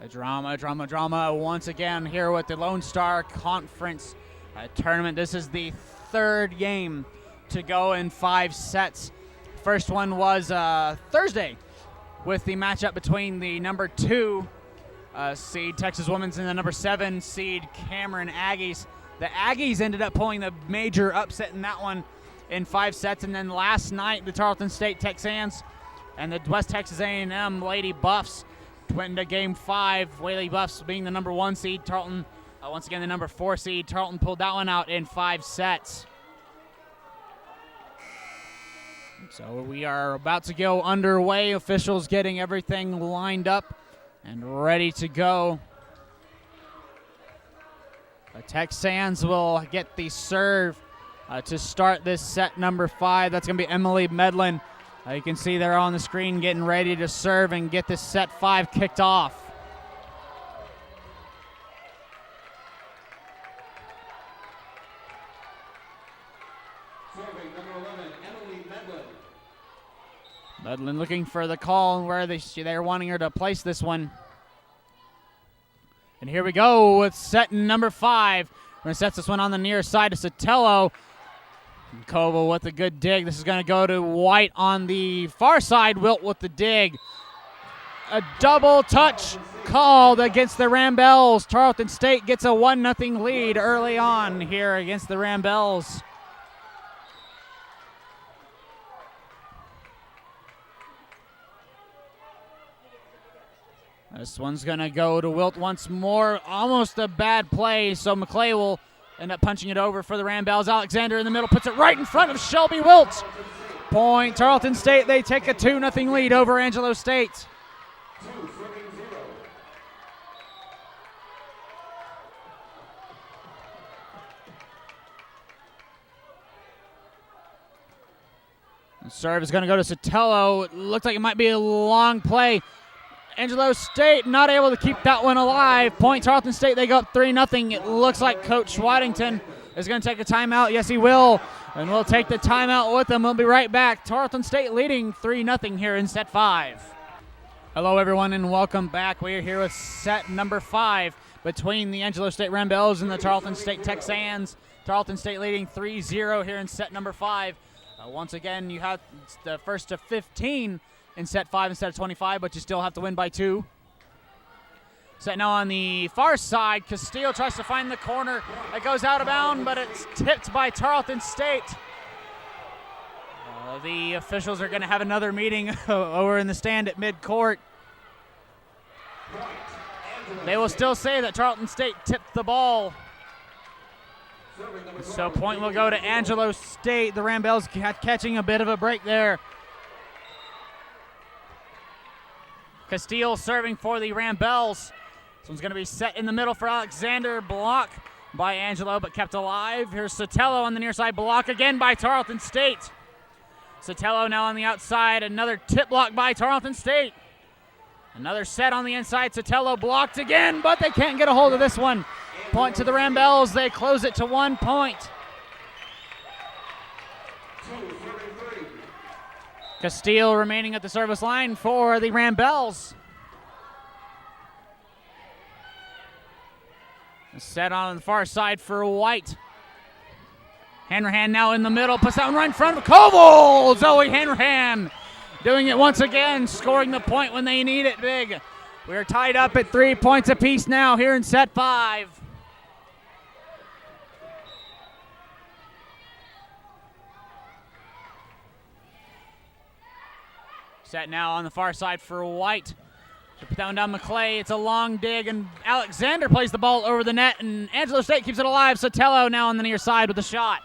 Drama once again here with the Lone Star Conference tournament. This is the third game to go in 5 sets. First one was Thursday with the matchup between the number 2 seed Texas Women's and the number 7 seed Cameron Aggies. The Aggies ended up pulling the major upset in that one in 5 sets, and then last night the Tarleton State Texans and the West Texas A&M Lady Buffs went into Game 5. Lady Buffs being the number 1 seed, Tarleton once again the number 4 seed. Tarleton pulled that one out in 5 sets. So we are about to go underway. Officials getting everything lined up and ready to go. The Texans will get the serve to start this set number 5. That's going to be Emily Medlin. You can see there on the screen getting ready to serve and get this set 5 kicked off. Serving number 11, Emily Medlin. Medlin looking for the call and where they're wanting her to place this one. And here we go with set number 5. We're going to set this one on the near side to Sotelo. Koval with a good dig. This is going to go to White on the far side. Wilt with the dig. A double touch called against the Rambells. Tarleton State gets a 1-0 lead early on here against the Rambells. This one's going to go to Wilt once more. Almost a bad play, so McClay will end up punching it over for the Rambells. Alexander in the middle puts it right in front of Shelby Wilt. Point Tarleton State. They take a 2-0 lead over Angelo State. The serve is going to go to Sotelo. It looks like it might be a long play. Angelo State not able to keep that one alive. Point Tarleton State, they go up 3-0. It looks like Coach Waddington is going to take a timeout. Yes, he will. And we'll take the timeout with him. We'll be right back. Tarleton State leading 3-0 here in set 5. Hello, everyone, and welcome back. We are here with set number 5 between the Angelo State Rambells and the Tarleton State Texans. Tarleton State leading 3-0 here in set number 5. Once again, you have the first to 15 in set 5 instead of 25, but you still have to win by 2. Set now on the far side. Castillo tries to find the corner. It goes out of bounds, but it's tipped by Tarleton State. The officials are going to have another meeting over in the stand at midcourt. They will still say that Tarleton State tipped the ball. So point will go to Angelo State. The Rambells catching a bit of a break there. Castillo serving for the Rambells. This one's going to be set in the middle for Alexander. Block by Angelo, but kept alive. Here's Sotelo on the near side. Block again by Tarleton State. Sotelo now on the outside. Another tip block by Tarleton State. Another set on the inside. Sotelo blocked again, but they can't get a hold of this one. Point to the Rambells. They close it to 1 point. Castillo remaining at the service line for the Rambells. Set on the far side for White. Hanrahan now in the middle, puts that one right in front of Koval. Zoe Hanrahan doing it once again, scoring the point when they need it big. We're tied up at 3 points apiece now here in set 5. Set now on the far side for White. Put down McClay. It's a long dig, and Alexander plays the ball over the net, and Angelo State keeps it alive. Sotelo now on the near side with the shot.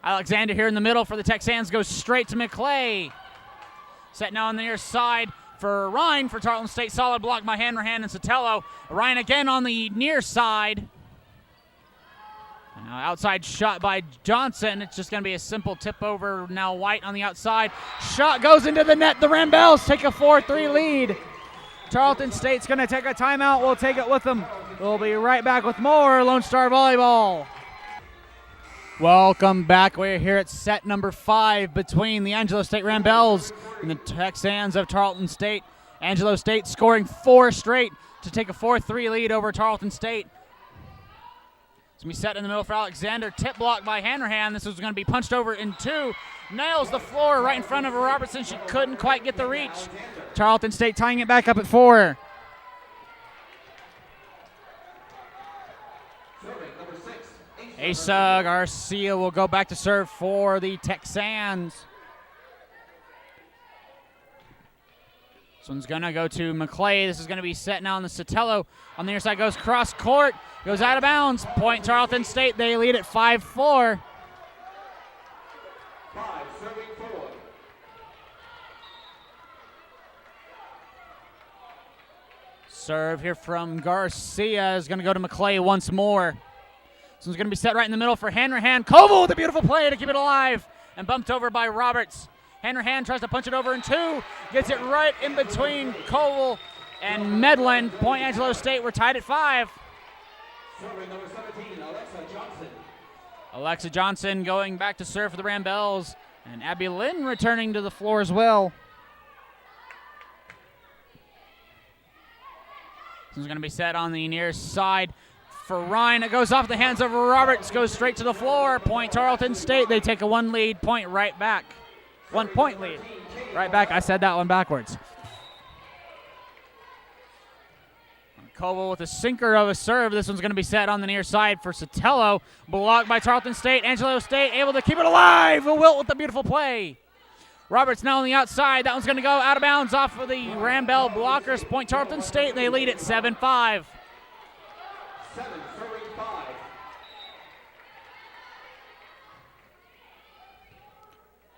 Alexander here in the middle for the Texans goes straight to McClay. Set now on the near side for Ryan for Tarleton State. Solid block by Hanrahan and Sotelo. Ryan again on the near side. Outside shot by Johnson. It's just going to be a simple tip over. Now White on the outside. Shot goes into the net. The Rambells take a 4-3 lead. Tarleton State's going to take a timeout. We'll take it with them. We'll be right back with more Lone Star Volleyball. Welcome back. We're here at set number 5 between the Angelo State Rambells and the Texans of Tarleton State. Angelo State scoring 4 straight to take a 4-3 lead over Tarleton State. It's going to be set in the middle for Alexander. Tip block by Hanrahan. This was going to be punched over in 2. Nails the floor right in front of Robertson. She couldn't quite get the reach. Tarleton State tying it back up at 4. Asa Garcia will go back to serve for the Texans. This one's going to go to McClay. This is going to be set now on the Sotelo. On the near side goes cross court. Goes out of bounds. Point Tarleton State. They lead at 5-4. Serving forward. Serve here from Garcia is going to go to McClay once more. This one's going to be set right in the middle for Hanrahan. Koval with a beautiful play to keep it alive and bumped over by Roberts. Hanrahan tries to punch it over in 2. Gets it right in between Koval and Medlin. Point Angelo State, we're tied at 5. Serving number 17, Alexa Johnson. Alexa Johnson going back to serve for the Rambells. And Abby Lynn returning to the floor as well. This is going to be set on the near side for Ryan. It goes off the hands of Roberts, goes straight to the floor. Point Tarleton State. They take a 1 lead, point right back. 1 point lead. Right back. I said that one backwards. Koval with a sinker of a serve. This one's going to be set on the near side for Sotelo. Blocked by Tarleton State. Angelo State able to keep it alive. Wilt with the beautiful play. Roberts now on the outside. That one's going to go out of bounds off of the Rambell blockers. Point Tarleton State. They lead at 7-5. 7 serving 5.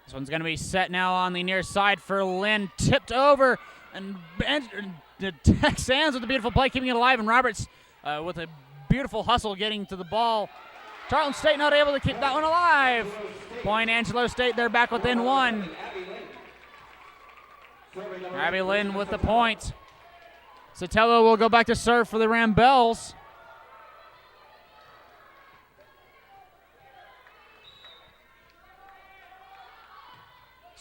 This one's going to be set now on the near side for Lynn. Tipped over. And the Texans with a beautiful play, keeping it alive. And Roberts with a beautiful hustle getting to the ball. Tarleton State not able to keep that one alive. Point Angelo State, they're back within 1. Abby Lynn with the point. Sotelo will go back to serve for the Rambells.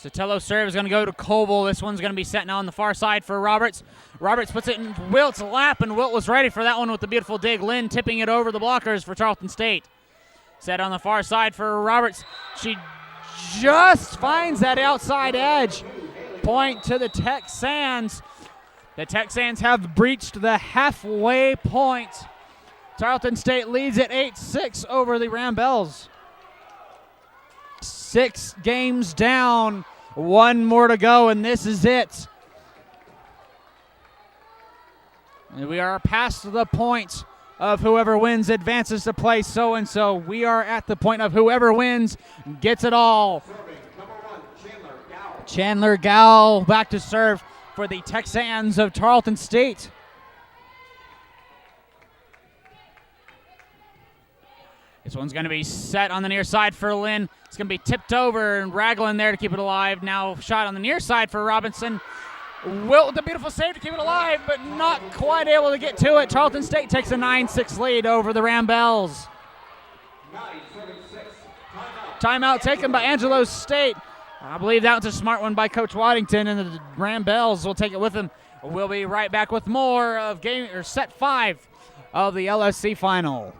Sotelo serve is going to go to Koval. This one's going to be set now on the far side for Roberts. Roberts puts it in Wilt's lap, and Wilt was ready for that one with the beautiful dig. Lynn tipping it over the blockers for Tarleton State. Set on the far side for Roberts. She just finds that outside edge. Point to the Texans. The Texans have breached the halfway point. Tarleton State leads at 8-6 over the Rambells. 6 games down, 1 more to go, and this is it. And we are past the point of whoever wins advances to play so-and-so. We are at the point of whoever wins gets it all. Number 1, Chandler Gow back to serve for the Texans of Tarleton State. This one's going to be set on the near side for Lynn. It's going to be tipped over and Raglan there to keep it alive. Now shot on the near side for Robinson. Wilt with a beautiful save to keep it alive, but not quite able to get to it. Tarleton State takes a 9-6 lead over the Rambells. 9-7-6. Timeout taken by Angelo State. I believe that was a smart one by Coach Waddington, and the Rambells will take it with them. We'll be right back with more of set 5 of the LSC final.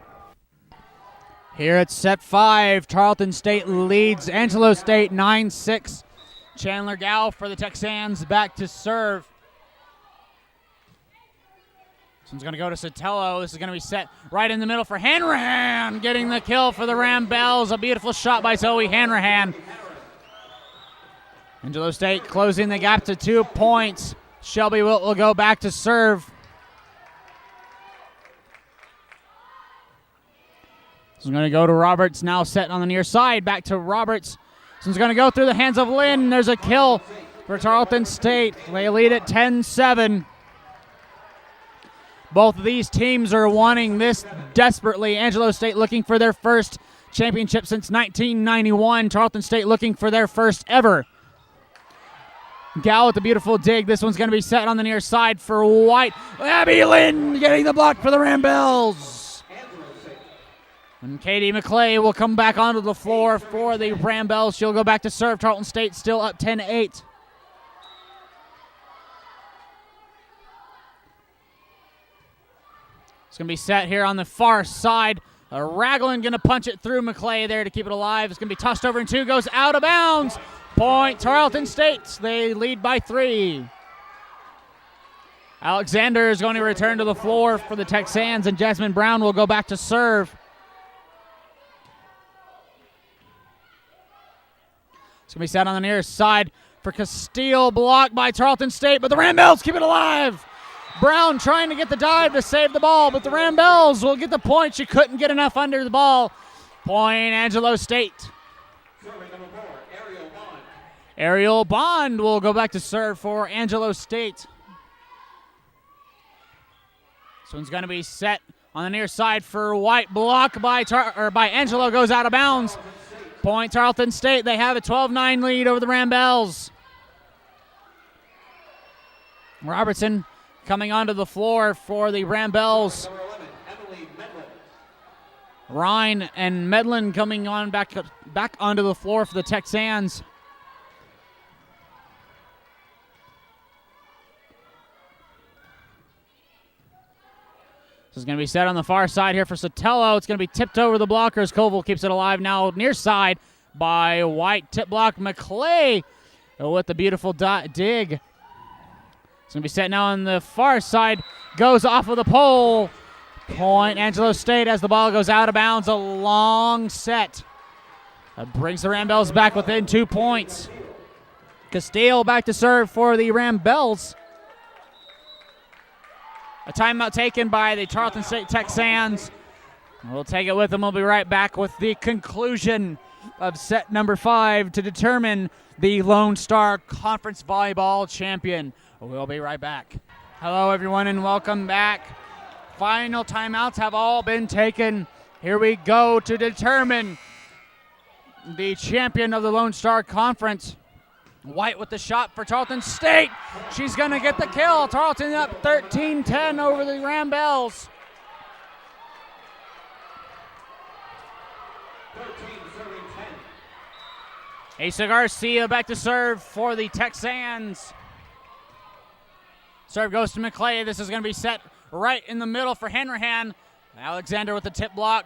Here at set 5, Tarleton State leads Angelo State 9-6. Chandler Gow for the Texans back to serve. This one's going to go to Sotelo. This is going to be set right in the middle for Hanrahan, getting the kill for the Rambells. A beautiful shot by Zoe Hanrahan. Angelo State closing the gap to 2 points. Shelby Wilt will go back to serve. This is going to go to Roberts, now set on the near side. Back to Roberts. This one's going to go through the hands of Lynn. There's a kill for Tarleton State. They lead at 10-7. Both of these teams are wanting this desperately. Angelo State looking for their first championship since 1991. Tarleton State looking for their first ever. Gal with the beautiful dig. This one's going to be set on the near side for White. Abby Lynn getting the block for the Rambells. And Katie McClay will come back onto the floor for the Rambells. She'll go back to serve. Tarleton State still up 10-8. It's going to be set here on the far side. Ragland going to punch it through McClay there to keep it alive. It's going to be tossed over and 2, goes out of bounds. Point Tarleton State. They lead by 3. Alexander is going to return to the floor for the Texans, and Jasmine Brown will go back to serve. It's going to be set on the near side for Castile, blocked by Tarleton State, but the Rambells keep it alive. Brown trying to get the dive to save the ball, but the Rambells will get the point. She couldn't get enough under the ball. Point Angelo State. Serving number 4, Ariel Bond. Ariel Bond will go back to serve for Angelo State. This one's going to be set on the near side for White, block by Angelo, goes out of bounds. Point Tarleton State. They have a 12-9 lead over the Rambells. Robertson coming onto the floor for the Rambells. Number 11, Emily Medlin. Ryan and Medlin coming on back onto the floor for the Texans. This is going to be set on the far side here for Sotelo. It's going to be tipped over the blockers. Koval keeps it alive now near side by White. Tip block McClay with the beautiful dig. It's going to be set now on the far side. Goes off of the pole. Point Angelo State as the ball goes out of bounds. A long set. That brings the Rambells back within 2 points. Castile back to serve for the Rambells. A timeout taken by the Tarleton State Texans. We'll take it with them. We'll be right back with the conclusion of set number 5 to determine the Lone Star Conference Volleyball Champion. We'll be right back. Hello, everyone, and welcome back. Final timeouts have all been taken. Here we go to determine the champion of the Lone Star Conference. White with the shot for Tarleton State. She's going to get the kill. Tarleton up 13-10 over the Rambells. 13 serving 10. Asa Garcia back to serve for the Texans. Serve goes to McClay. This is going to be set right in the middle for Hanrahan. Alexander with the tip block.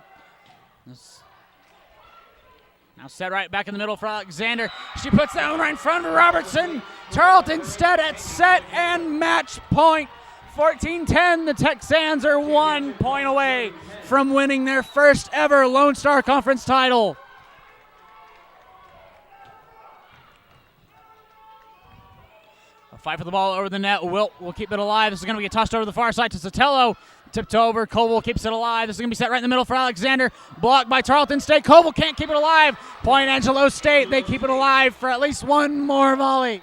Now set right back in the middle for Alexander. She puts that one right in front of Robertson. Tarleton State at set and match point. 14-10. The Texans are 1 point away from winning their first ever Lone Star Conference title. A fight for the ball over the net. Wilt will keep it alive. This is going to get tossed over the far side to Sotelo. Tipped over. Koval keeps it alive. This is going to be set right in the middle for Alexander. Blocked by Tarleton State. Koval can't keep it alive. Point Angelo State. They keep it alive for at least one more volley.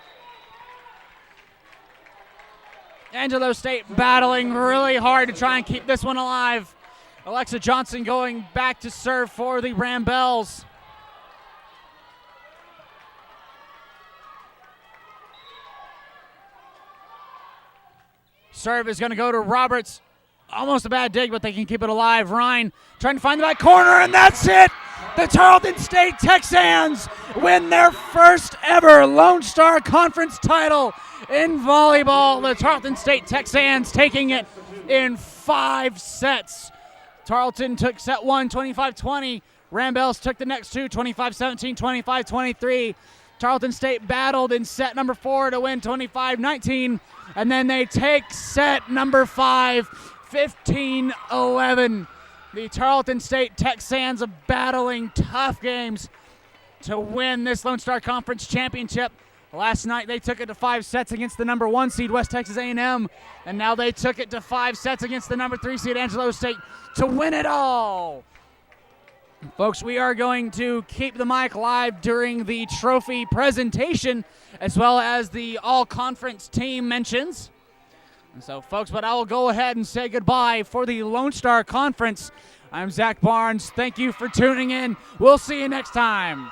Angelo State battling really hard to try and keep this one alive. Alexa Johnson going back to serve for the Rambells. Serve is going to go to Roberts. Almost a bad dig, but they can keep it alive. Ryan trying to find the back corner, and that's it. The Tarleton State Texans win their first ever Lone Star Conference title in volleyball. The Tarleton State Texans taking it in 5 sets. Tarleton took set 1, 25-20. Rambells took the next 2, 25-17, 25-23. Tarleton State battled in set number 4 to win 25-19. And then they take set number 5, 15-11. The Tarleton State Texans are battling tough games to win this Lone Star Conference championship. Last night they took it to 5 sets against the number 1 seed West Texas A&M, and now they took it to 5 sets against the number 3 seed Angelo State to win it all. Folks, we are going to keep the mic live during the trophy presentation as well as the all-conference team mentions. And so, folks, but I will go ahead and say goodbye for the Lone Star Conference. I'm Zach Barnes. Thank you for tuning in. We'll see you next time.